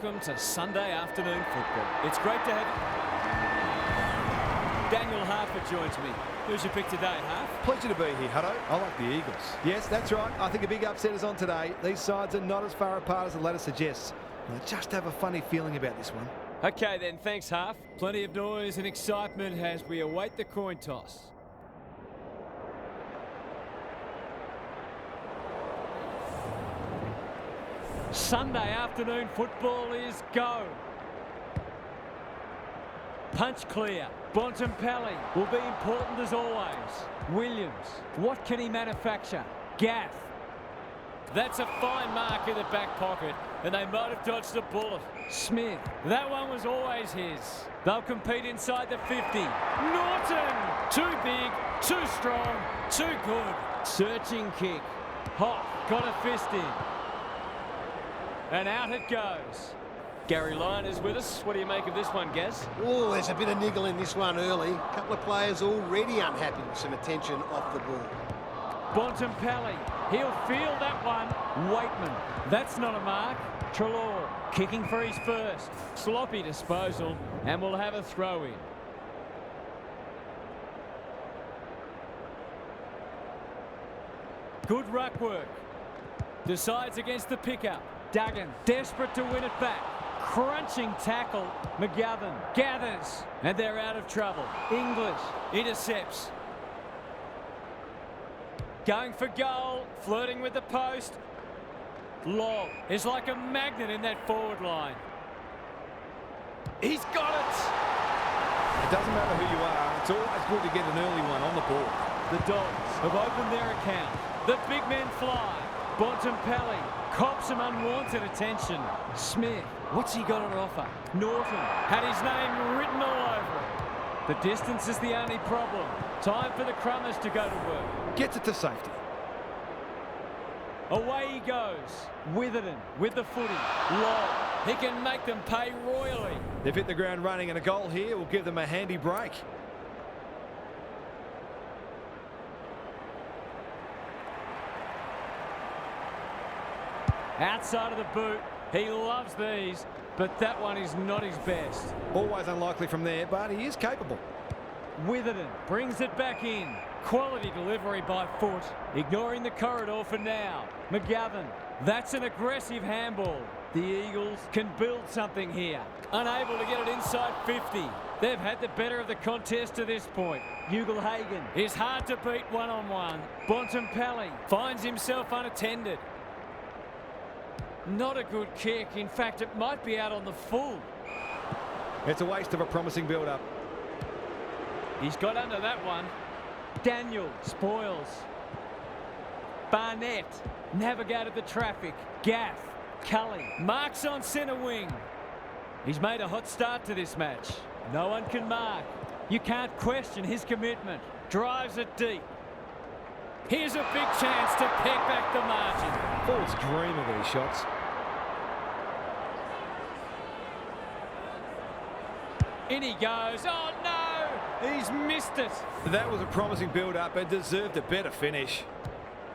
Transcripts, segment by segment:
Welcome to Sunday afternoon football. It's great to have you. Daniel Harper joins me. Who's your pick today, Harp? Pleasure to be here, Hutto. I like the Eagles. Yes, that's right. I think a big upset is on today. These sides are not as far apart as the ladder suggests. And I just have a funny feeling about this one. Okay then, thanks Harp. Plenty of noise and excitement as we await the coin toss. Sunday afternoon football is go. Punch clear. Bontempelli will be important as always. Williams, what can he manufacture? Gaff. That's a fine mark in the back pocket, and they might have dodged a bullet. Smith, that one was always his. They'll compete inside the 50. Norton, too big, too strong, too good. Searching kick. Hoff got a fist in. And out it goes. Gary Lyon is with us. What do you make of this one, Gaz? Oh, there's a bit of niggle in this one early. A couple of players already unhappy with some attention off the ball. Bontempelli, he'll feel that one. Waitman, that's not a mark. Treloar, kicking for his first. Sloppy disposal, and we'll have a throw in. Good ruck work. Decides against the pickup. Duggan, desperate to win it back. Crunching tackle. McGovern gathers, and they're out of trouble. English intercepts. Going for goal, flirting with the post. Long is like a magnet in that forward line. He's got it! It doesn't matter who you are, it's always good to get an early one on the board. The Dogs have opened their account. The big men fly. Bontempelli cops some unwanted attention. Smith, what's he got on offer? Norton had his name written all over it. The distance is the only problem. Time for the Crummers to go to work. Gets it to safety. Away he goes. Witherden with the footy. Long. He can make them pay royally. They've hit the ground running, and a goal here will give them a handy break. Outside of the boot. He loves these, but that one is not his best. Always unlikely from there, but he is capable. Witherden brings it back in. Quality delivery by foot. Ignoring the corridor for now. McGovern. That's an aggressive handball. The Eagles can build something here. Unable to get it inside 50. They've had the better of the contest to this point. Ugle-Hagan is hard to beat one-on-one. Bontempelli finds himself unattended. Not a good kick. In fact, it might be out on the full. It's a waste of a promising build-up. He's got under that one. Daniel spoils. Barnett navigated the traffic. Gaff, Cully, marks on centre wing. He's made a hot start to this match. No one can mark. You can't question his commitment. Drives it deep. Here's a big chance to pick back the margin. Forwards dream of these shots. In he goes. Oh no! He's missed it. That was a promising build-up and deserved a better finish.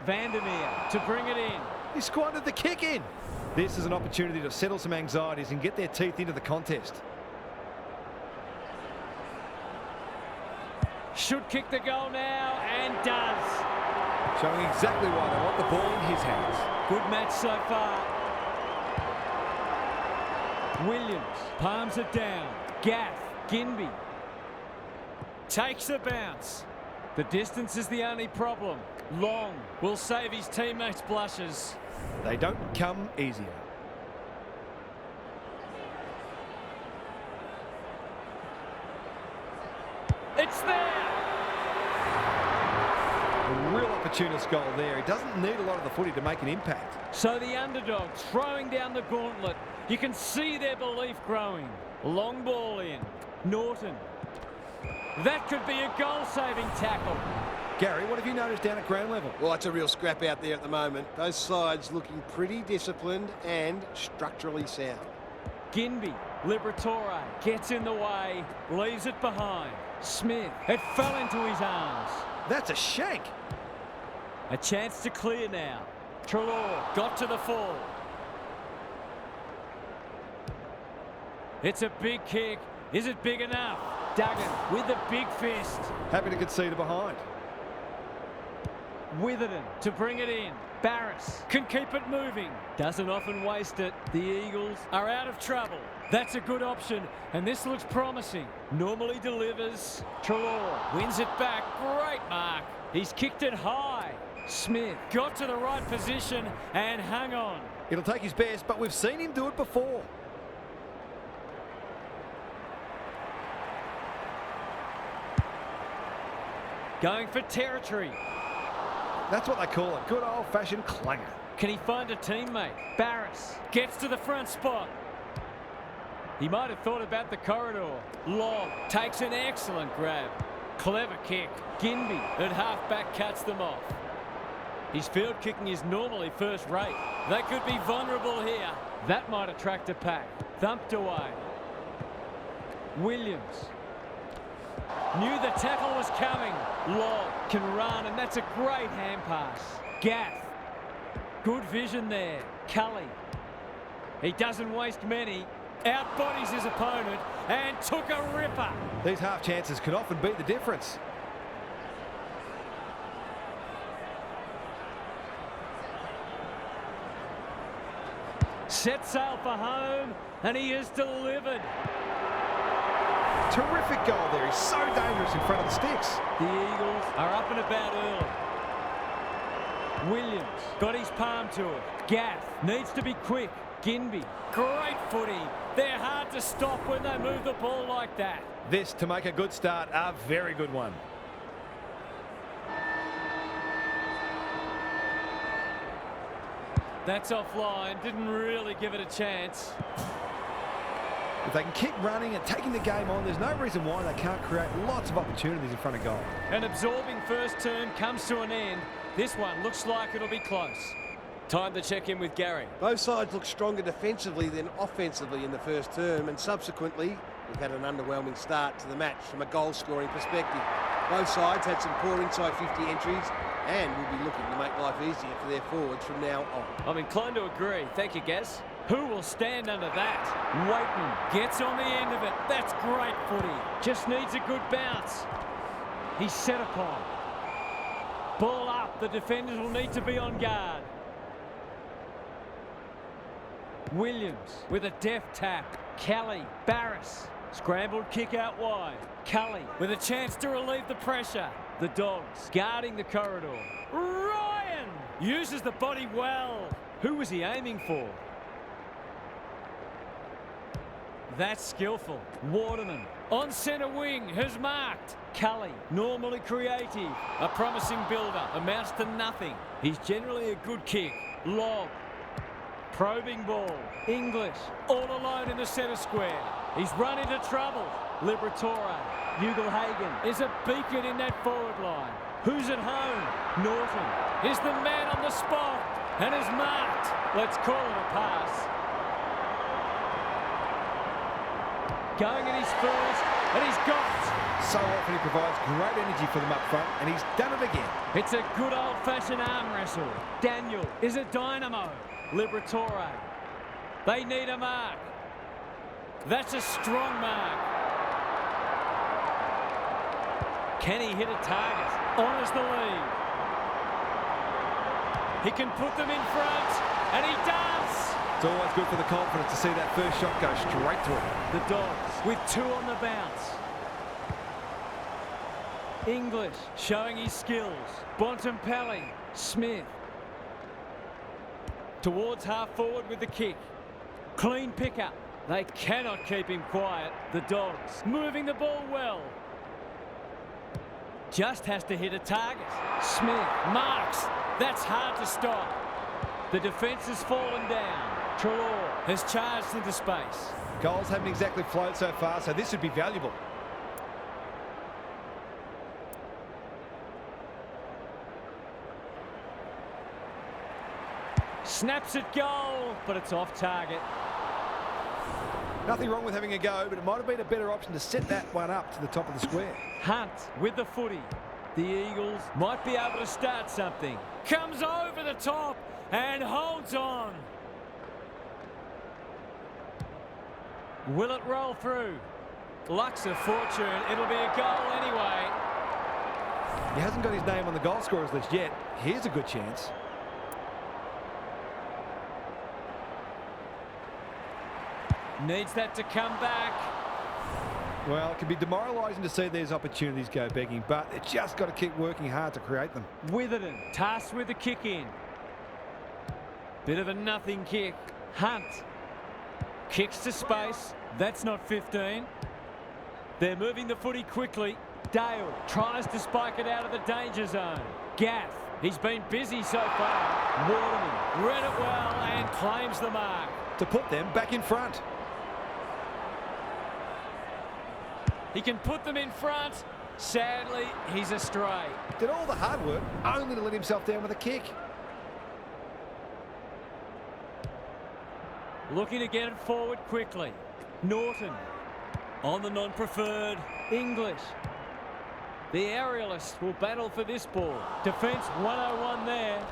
Vandermeer to bring it in. He squandered the kick in. This is an opportunity to settle some anxieties and get their teeth into the contest. Should kick the goal now, and does. Showing exactly why they want the ball in his hands. Good match so far. Williams palms it down. Gaff, Ginby. Takes a bounce. The distance is the only problem. Long will save his teammates' blushes. They don't come easier. It's there! A real opportunist goal there. He doesn't need a lot of the footy to make an impact. So the underdogs throwing down the gauntlet. You can see their belief growing. Long ball in. Norton. That could be a goal-saving tackle. Gary, what have you noticed down at ground level? Well, it's a real scrap out there at the moment. Those sides looking pretty disciplined and structurally sound. Ginby, Liberatore, gets in the way, leaves it behind. Smith, it fell into his arms. That's a shank. A chance to clear now. Treloar got to the fall. It's a big kick. Is it big enough? Duggan with the big fist. Happy to concede a behind. Witherden to bring it in. Barris can keep it moving. Doesn't often waste it. The Eagles are out of trouble. That's a good option, and this looks promising. Normally delivers. Trelaw wins it back. Great mark. He's kicked it high. Smith got to the right position and hung on. It'll take his best, but we've seen him do it before. Going for territory. That's what they call a good old-fashioned clanger. Can he find a teammate? Barris gets to the front spot. He might have thought about the corridor. Long takes an excellent grab. Clever kick. Ginby at half-back cuts them off. His field kicking is normally first rate. They could be vulnerable here. That might attract a pack. Thumped away. Williams. Knew the tackle was coming. Long can run, and that's a great hand pass. Gaff. Good vision there. Cully. He doesn't waste many. Outbodies his opponent and took a ripper. These half chances can often be the difference. Set sail for home, and he is delivered. Terrific goal there. He's so dangerous in front of the sticks. The Eagles are up and about early. Williams got his palm to it. Gaff needs to be quick. Ginby, great footy. They're hard to stop when they move the ball like that. This, to make a good start, a very good one. That's offline. Didn't really give it a chance. If they can keep running and taking the game on, there's no reason why they can't create lots of opportunities in front of goal. An absorbing first term comes to an end. This one looks like it'll be close. Time to check in with Gary. Both sides look stronger defensively than offensively in the first term, and subsequently we've had an underwhelming start to the match from a goal-scoring perspective. Both sides had some poor inside 50 entries and will be looking to make life easier for their forwards from now on. I'm inclined to agree. Thank you, Gaz. Who will stand under that? Waitman gets on the end of it. That's great footy. Just needs a good bounce. He's set upon. Ball up. The defenders will need to be on guard. Williams with a deft tap. Kelly, Barris. Scrambled kick out wide. Cully with a chance to relieve the pressure. The Dogs guarding the corridor. Ryan uses the body well. Who was he aiming for? That's skillful. Waterman on centre wing has marked. Cully, normally creative. A promising builder, amounts to nothing. He's generally a good kick. Long. Probing ball. English all alone in the centre square. He's run into trouble. Liberatore. Ugle-Hagan is a beacon in that forward line. Who's at home? Norton is the man on the spot and is marked. Let's call it a pass. Going at his first, and he's got it. So often he provides great energy for them up front, and he's done it again. It's a good old-fashioned arm wrestle. Daniel is a dynamo. Liberatore. They need a mark. That's a strong mark. Can he hit a target? Honours the lead. He can put them in front, and he does. It's always good for the confidence to see that first shot go straight to him. The Dogs with two on the bounce. English showing his skills. Bontempelli. Smith. Towards half forward with the kick. Clean pickup. They cannot keep him quiet. The Dogs moving the ball well. Just has to hit a target. Smith marks. That's hard to stop. The defence has fallen down. Trelaw has charged into space. Goals haven't exactly flowed so far, so this would be valuable. Snaps at goal, but it's off target. Nothing wrong with having a go, but it might have been a better option to set that one up to the top of the square. Hunt with the footy. The Eagles might be able to start something. Comes over the top and holds on. Will it roll through? Luck's of fortune. It'll be a goal anyway. He hasn't got his name on the goal scorers list yet. Here's a good chance. Needs that to come back. Well, it can be demoralising to see these opportunities go begging, but it's just got to keep working hard to create them. Witherden, tasked with the kick in. Bit of a nothing kick. Hunt. Kicks to space. That's not 15. They're moving the footy quickly. Dale tries to spike it out of the danger zone. Gaff, he's been busy so far. Waterman read it well and claims the mark. To put them back in front. He can put them in front. Sadly, he's astray. Did all the hard work only to let himself down with a kick. Looking to get it forward quickly. Norton on the non-preferred. English. The aerialist will battle for this ball. Defence 101 there.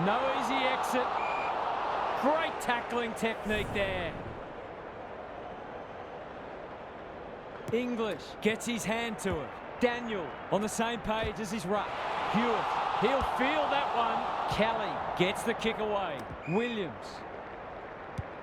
No easy exit. Great tackling technique there. English gets his hand to it. Daniel on the same page as his ruck. Hewitt, he'll feel that one. Kelly gets the kick away. Williams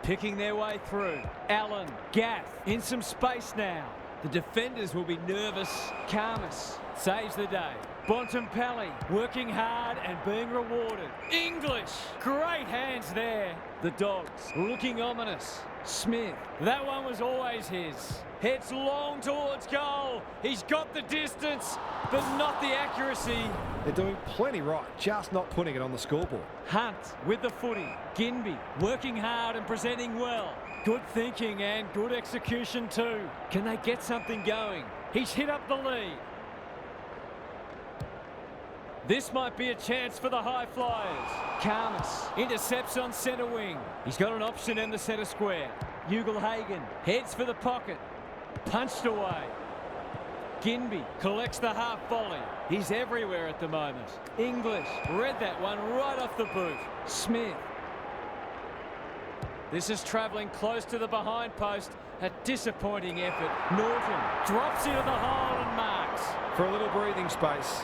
picking their way through. Allen, Gaff in some space now. The defenders will be nervous. Karmas saves the day. Bontempelli working hard and being rewarded. English, great hands there. The Dogs looking ominous. Smith, that one was always his. Heads long towards goal. He's got the distance, but not the accuracy. They're doing plenty right, just not putting it on the scoreboard. Hunt with the footy. Ginby working hard and presenting well. Good thinking and good execution too. Can they get something going? He's hit up the lead. This might be a chance for the high flyers. Karmas intercepts on centre wing. He's got an option in the centre square. Ugle-Hagan heads for the pocket. Punched away. Ginby collects the half volley. He's everywhere at the moment. English read that one right off the boot. Smith. This is travelling close to the behind post. A disappointing effort. Norton drops into the hole and marks. For a little breathing space.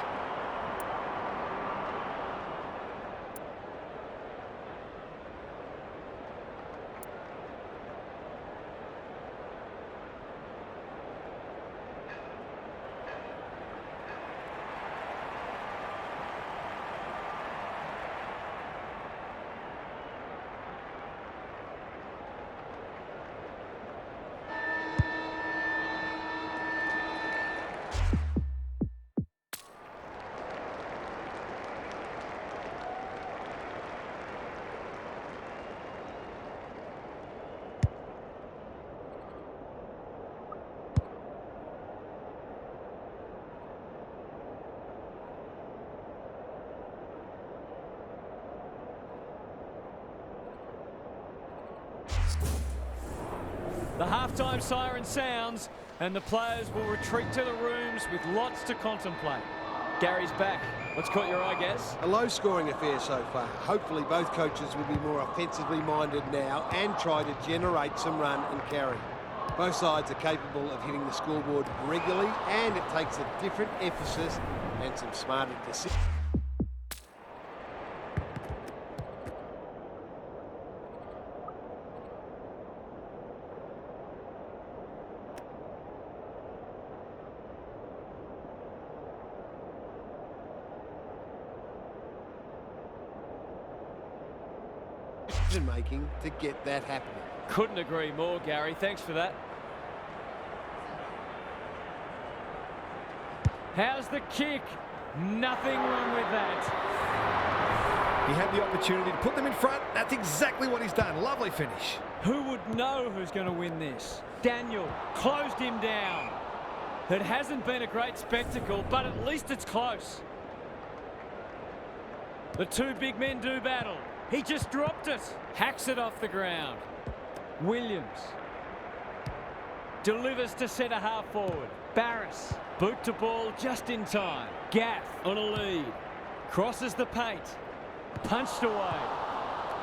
The halftime siren sounds and the players will retreat to the rooms with lots to contemplate. Gary's back. What's caught your eye, Gaz? A low-scoring affair so far. Hopefully both coaches will be more offensively minded now and try to generate some run and carry. Both sides are capable of hitting the scoreboard regularly, and it takes a different emphasis and some smarter decisions. Making to get that happening. Couldn't agree more, Gary. Thanks for that. How's the kick? Nothing wrong with that. He had the opportunity to put them in front. That's exactly what he's done. Lovely finish. Who would know who's going to win this? Daniel closed him down. It hasn't been a great spectacle, but at least it's close. The two big men do battle. He just dropped it. Hacks it off the ground. Williams delivers to centre half forward. Barris, boot to ball just in time. Gaff on a lead. Crosses the paint. Punched away.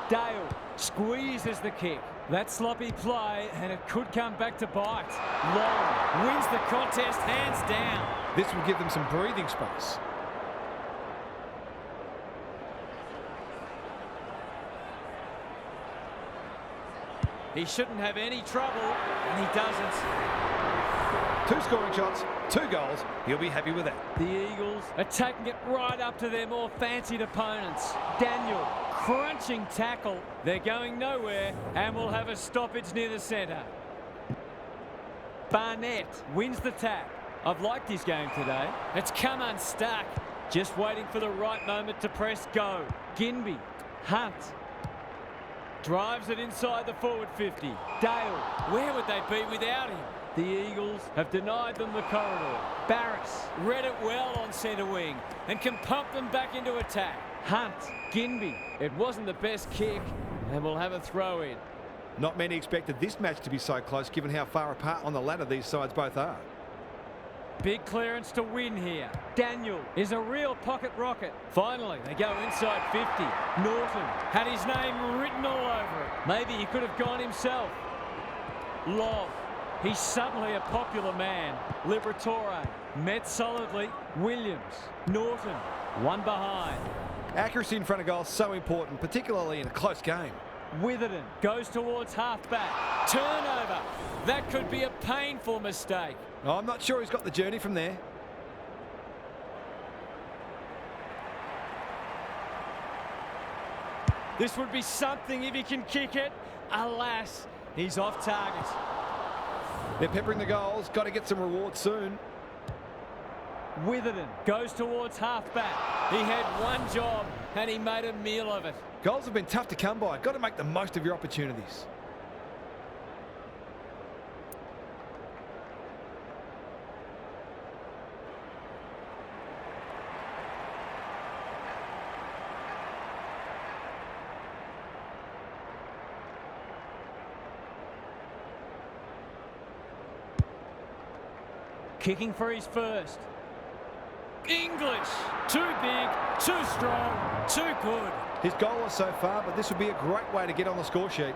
Dale squeezes the kick. That sloppy play, and it could come back to bite. Long wins the contest hands down. This will give them some breathing space. He shouldn't have any trouble, and he doesn't. 2 scoring shots, 2 goals. He'll be happy with that. The Eagles are taking it right up to their more fancied opponents. Daniel, crunching tackle. They're going nowhere, and will have a stoppage near the centre. Barnett wins the tap. I've liked his game today. It's come unstuck. Just waiting for the right moment to press go. Ginby, Hunt. Drives it inside the forward 50. Dale, where would they be without him? The Eagles have denied them the corridor. Barris read it well on centre wing and can pump them back into attack. Hunt, Ginby. It wasn't the best kick, and we'll have a throw in. Not many expected this match to be so close, given how far apart on the ladder these sides both are. Big clearance to win here. Daniel is a real pocket rocket. Finally, they go inside 50. Norton had his name written all over it. Maybe he could have gone himself. Love. He's suddenly a popular man. Liberatore met solidly. Williams. Norton. One behind. Accuracy in front of goal is so important, particularly in a close game. Witherden goes towards half-back. Turnover. That could be a painful mistake. Oh, I'm not sure he's got the journey from there. This would be something if he can kick it. Alas, he's off target. They're peppering the goals. Got to get some rewards soon. Witherden goes towards half-back. He had one job, and he made a meal of it. Goals have been tough to come by. Got to make the most of your opportunities. Kicking for his first. English. Too big, too strong, too good. His goal is so far, but this would be a great way to get on the score sheet.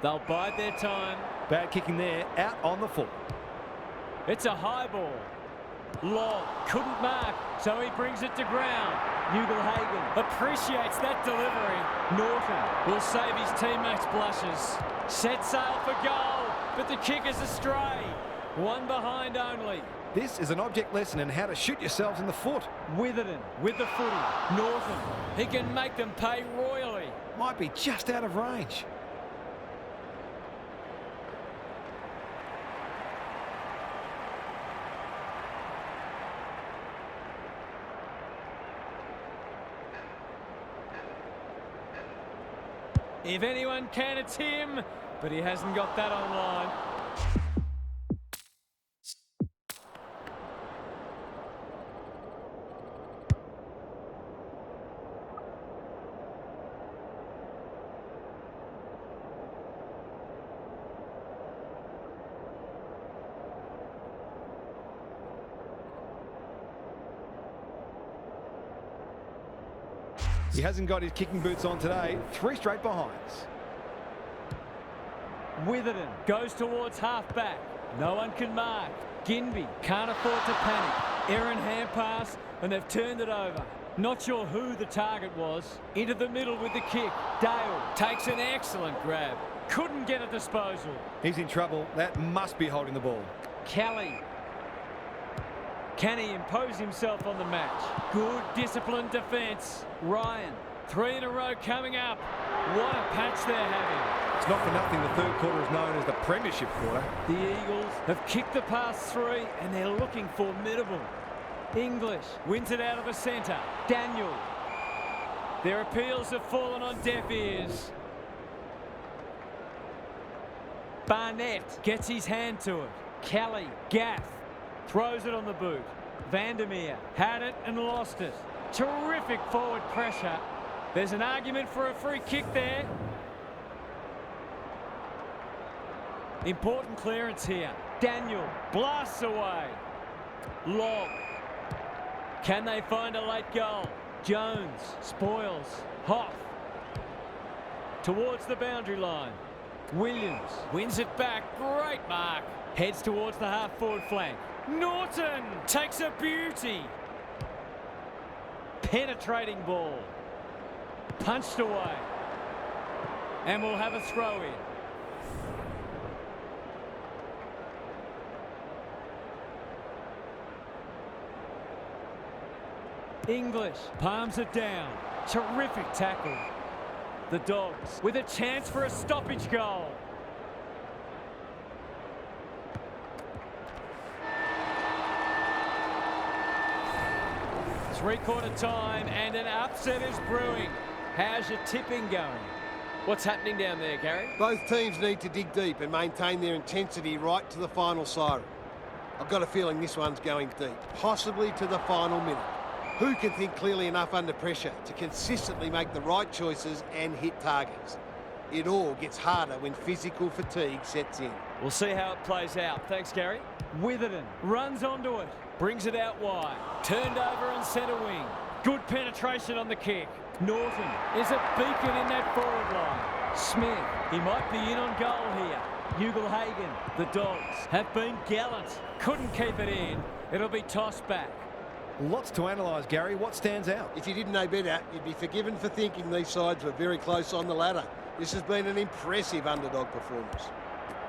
They'll bide their time. Bad kicking there, out on the full. It's a high ball. Long couldn't mark, so he brings it to ground. Ugelhagen appreciates that delivery. Norton will save his teammates' blushes. Set sail for goal, but the kick is astray. One behind only. This is an object lesson in how to shoot yourselves in the foot. Witherden with the footy. Norton, he can make them pay royally. Might be just out of range. If anyone can, it's him, but he hasn't got that online. He hasn't got his kicking boots on today. 3 straight behinds. Witherden goes towards half-back. No one can mark. Ginby can't afford to panic. Errant hand pass, and they've turned it over. Not sure who the target was. Into the middle with the kick. Dale takes an excellent grab. Couldn't get a disposal. He's in trouble. That must be holding the ball. Kelly. Can he impose himself on the match? Good disciplined defence. Ryan, 3 in a row coming up. What a patch they're having. It's not for nothing the third quarter is known as the premiership quarter. The Eagles have kicked the past 3 and they're looking formidable. English wins it out of the centre. Daniel. Their appeals have fallen on deaf ears. Barnett gets his hand to it. Kelly, Gaff. Throws it on the boot. Vandermeer had it and lost it. Terrific forward pressure. There's an argument for a free kick there. Important clearance here. Daniel blasts away. Long. Can they find a late goal? Jones spoils. Hoff. Towards the boundary line. Williams wins it back. Great mark. Heads towards the half-forward flank. Norton takes a beauty. Penetrating ball. Punched away. And we'll have a throw in. English palms it down. Terrific tackle. The Dogs with a chance for a stoppage goal. Three-quarter time and an upset is brewing. How's your tipping going? What's happening down there, Gary? Both teams need to dig deep and maintain their intensity right to the final siren. I've got a feeling this one's going deep, possibly to the final minute. Who can think clearly enough under pressure to consistently make the right choices and hit targets? It all gets harder when physical fatigue sets in. We'll see how it plays out. Thanks, Gary. Witherden runs onto it. Brings it out wide. Turned over on centre wing. Good penetration on the kick. Norton is a beacon in that forward line. Smith, he might be in on goal here. Ugle-Hagan, the Dogs have been gallant. Couldn't keep it in. It'll be tossed back. Lots to analyse, Gary. What stands out? If you didn't know better, you'd be forgiven for thinking these sides were very close on the ladder. This has been an impressive underdog performance.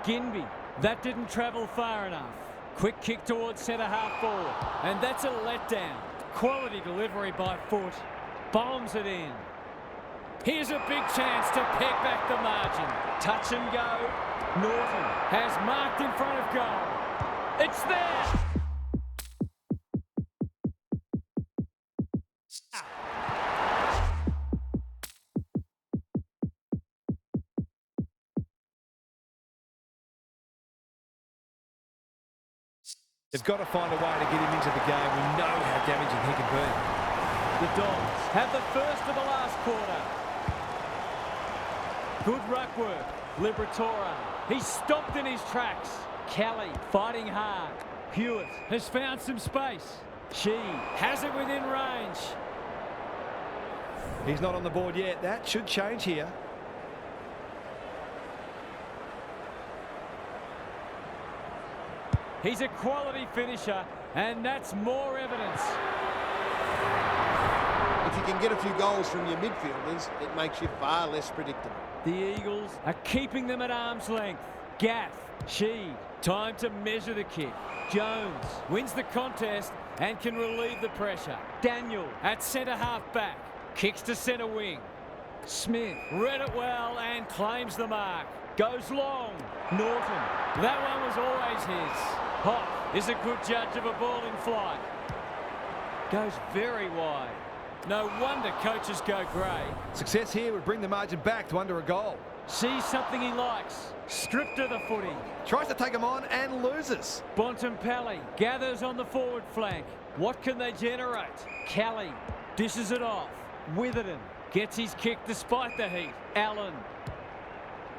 Ginby, that didn't travel far enough. Quick kick towards centre half forward. And that's a letdown. Quality delivery by foot. Bombs it in. Here's a big chance to peg back the margin. Touch and go. Norton has marked in front of goal. It's there. They've got to find a way to get him into the game. We know how damaging he can be. The Dogs have the first of the last quarter. Good ruck work. Liberatore. He's stopped in his tracks. Kelly fighting hard. Hewitt has found some space. She has it within range. He's not on the board yet. That should change here. He's a quality finisher, and that's more evidence. If you can get a few goals from your midfielders, it makes you far less predictable. The Eagles are keeping them at arm's length. Gaff, Sheed, time to measure the kick. Jones wins the contest and can relieve the pressure. Daniel at centre half back, kicks to centre wing. Smith read it well and claims the mark. Goes long. Norton, that one was always his. Hoff is a good judge of a ball in flight. Goes very wide. No wonder coaches go grey. Success here would bring the margin back to under a goal. Sees something he likes. Stripped of the footy. Tries to take him on and loses. Bontempelli gathers on the forward flank. What can they generate? Kelly dishes it off. Witherden gets his kick despite the heat. Allen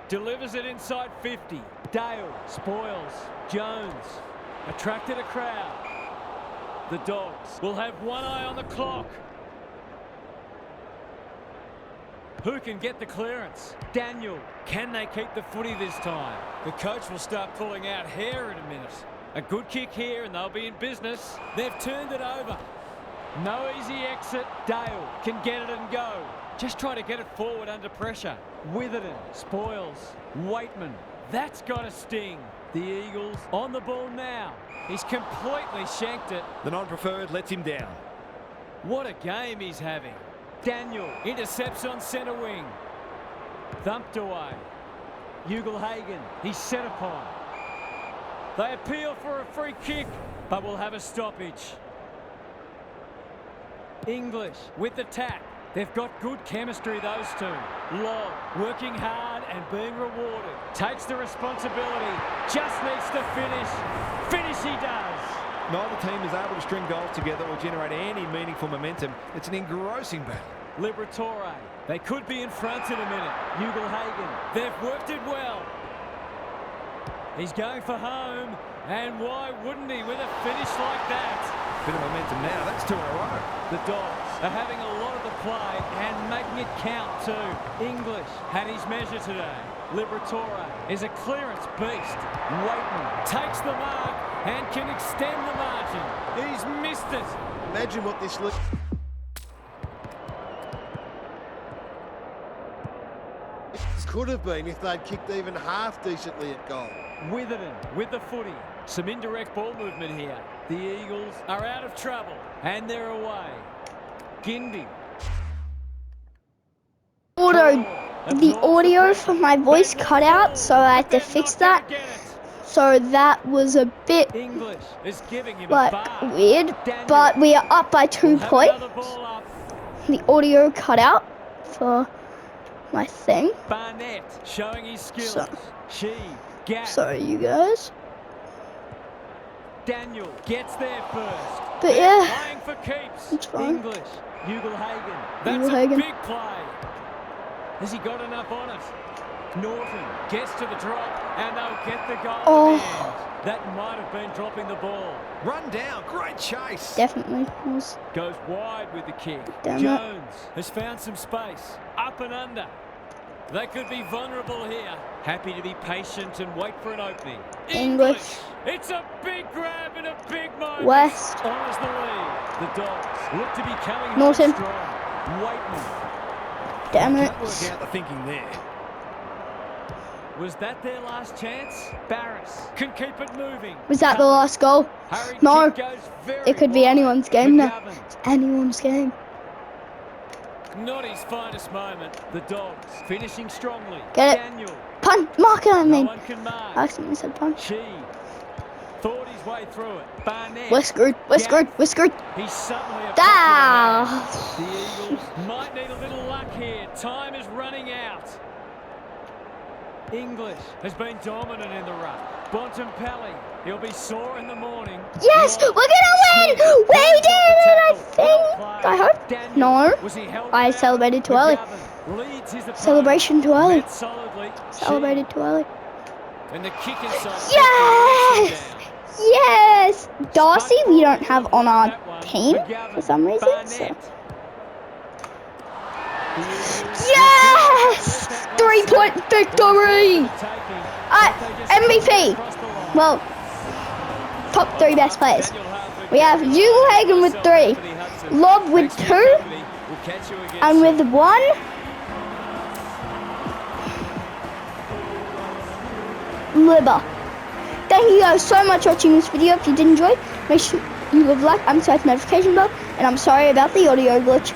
delivers it inside 50. Dale spoils. Jones attracted a crowd. The Dogs will have one eye on the clock. Who can get the clearance? Daniel. Can they keep the footy this time? The coach will start pulling out hair in a minute. A good kick here and they'll be in business. They've turned it over. No easy exit. Dale can get it and go. Just try to get it forward under pressure. Witherden spoils. Waitman. That's got to sting. The Eagles on the ball now. He's completely shanked it. The non-preferred lets him down. What a game he's having. Daniel intercepts on centre wing. Thumped away. Ugle-Hagan, he's set upon. They appeal for a free kick, but will have a stoppage. English with the tap. They've got good chemistry, those two. Long, working hard and being rewarded. Takes the responsibility. Just needs to finish. Finish he does. Neither team is able to string goals together or generate any meaningful momentum. It's an engrossing battle. Liberatore. They could be in front in a minute. Ugle-Hagan. They've worked it well. He's going for home. And why wouldn't he with a finish like that? Bit of momentum now. That's 2 in a row. The Dogs are having a lot of the play and making it count too. English had his measure today. Liberatore is a clearance beast. Waitman takes the mark and can extend the margin. He's missed it. Imagine what this looks. This could have been if they'd kicked even half decently at goal. Witherden with the footy. Some indirect ball movement here. The Eagles are out of trouble and they're away. Ginby. The audio for my voice cut out, so I had to fix that. So that was a bit English is giving him like a bar. weird, but we are up by 2 points. The audio cut out for my thing. Barnett showing his skills. Gaff. Sorry, you guys. Daniel gets there first. But yeah, Playing for keeps. it's fine. English. Ugelhagen. That's Ugelhagen. a big play. Has he got enough on it? Norton gets to the drop and they'll get the goal Oh. in the end. That might have been dropping the ball. Run down. Great chase. Definitely was. Goes wide with the kick. Damn it. Jones has found some space. Up and under. They could be vulnerable here. Happy to be patient and wait for an opening. English. It's a big grab and a big moment. West. Honours the lead. The Dogs look to be coming home Norton. strong. Waitman. Damn it. Can't work out the thinking there. Was that their last chance? Barris can keep it moving. Was that the last goal? Hurried No. kick goes very It could be wide. anyone's game now. McGovern. It's anyone's game. Not his finest moment. The Dogs finishing strongly. Get it. Daniel. Punt. Mark it, I No mean. one can mark. I accidentally said punch. She thought his way through it. Barnett. We're screwed. We're screwed. We're screwed. He's suddenly a Ah. popular man. The Eagles might need a little luck here. Time is running out. English has been dominant in the ruck. Bontempelli, he'll be sore in the morning. Yes, we're gonna win. We did it, I think. I hope. No. Was he held I down? celebrated too early. McGovern leads his opponent. Celebration too early. Met solidly. Celebrated too early. And the kick inside. Yes! Yes! Darcy, we don't have on our team for some reason. So. Yes! 3-point victory! MVP! Well, top 3 best players. We have Ugelhagen with 3, Lob with 2, and with 1, Libba. Thank you guys so much for watching this video. If you did enjoy, make sure you leave a like and subscribe to the notification bell. And I'm sorry about the audio glitch.